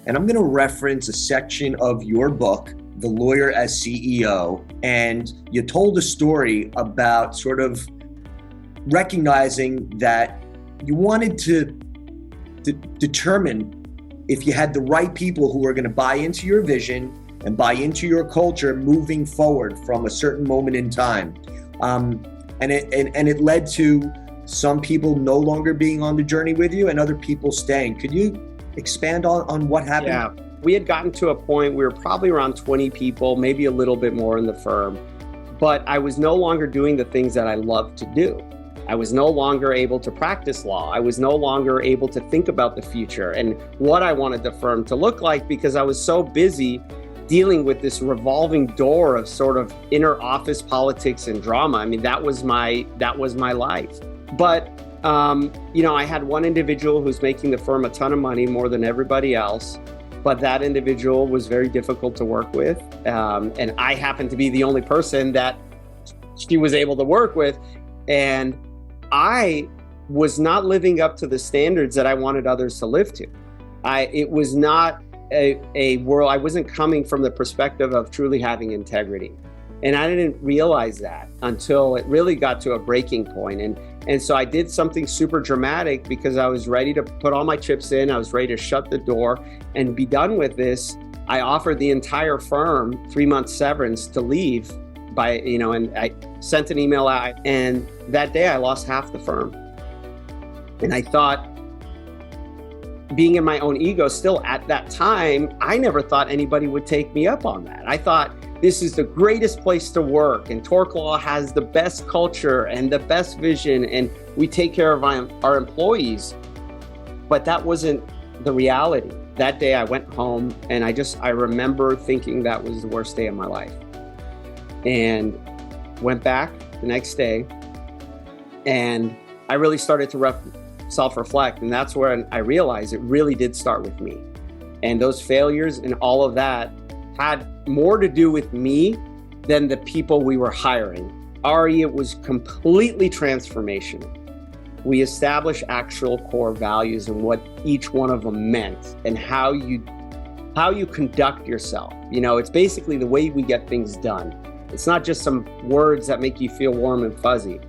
and I'm going to reference a section of your book, The Lawyer as CEO. And you told a story about sort of recognizing that you wanted to determine if you had the right people who were going to buy into your vision and buy into your culture moving forward from a certain moment in time. And it led to some people no longer being on the journey with you and other people staying. Could you expand on what happened? Yeah, we had gotten to a point, we were probably around 20 people, maybe a little bit more in the firm, but I was no longer doing the things that I loved to do. I was no longer able to practice law. I was no longer able to think about the future and what I wanted the firm to look like because I was so busy dealing with this revolving door of sort of inner office politics and drama. I mean, that was my life. But, I had one individual who's making the firm a ton of money, more than everybody else, but that individual was very difficult to work with. And I happened to be the only person that she was able to work with. And I was not living up to the standards that I wanted others to live to. It was not a world, I wasn't coming from the perspective of truly having integrity. And I didn't realize that until it really got to a breaking point. And so I did something super dramatic because I was ready to put all my chips in. I was ready to shut the door and be done with this. I offered the entire firm 3-month severance to leave and I sent an email out, and that day I lost half the firm. And I thought, being in my own ego still at that time, I never thought anybody would take me up on that. I thought this is the greatest place to work, and TorkLaw has the best culture and the best vision, and we take care of our employees. But that wasn't the reality. That day I went home and I remember thinking that was the worst day of my life. And went back the next day and I really started to self-reflect. And that's where I realized it really did start with me. And those failures and all of that had more to do with me than the people we were hiring. Ari, it was completely transformational. We established actual core values and what each one of them meant and how you conduct yourself. It's basically the way we get things done. It's not just some words that make you feel warm and fuzzy.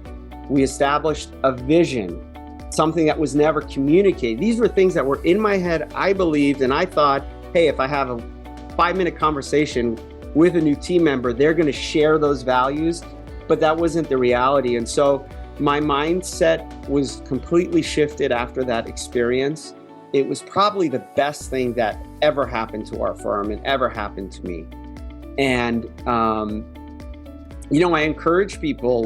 We established a vision, something that was never communicated. These were things that were in my head, I believed, and I thought, hey, if I have a 5-minute conversation with a new team member, they're going to share those values, but that wasn't the reality. And so my mindset was completely shifted after that experience. It was probably the best thing that ever happened to our firm and ever happened to me. And, I encourage people,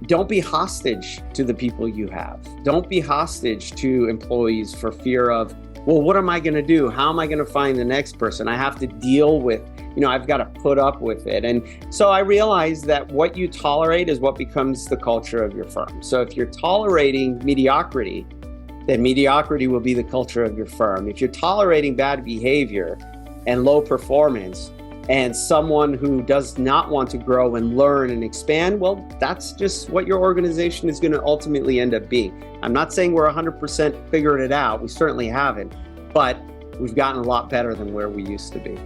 don't be hostage to the people you have. Don't be hostage to employees for fear of, well, what am I going to do? How am I going to find the next person? I have to deal with, I've got to put up with it. And so I realized that what you tolerate is what becomes the culture of your firm. So if you're tolerating mediocrity, then mediocrity will be the culture of your firm. If you're tolerating bad behavior and low performance, and someone who does not want to grow and learn and expand, well, that's just what your organization is going to ultimately end up being. I'm not saying we're 100% figured it out. We certainly haven't, but we've gotten a lot better than where we used to be.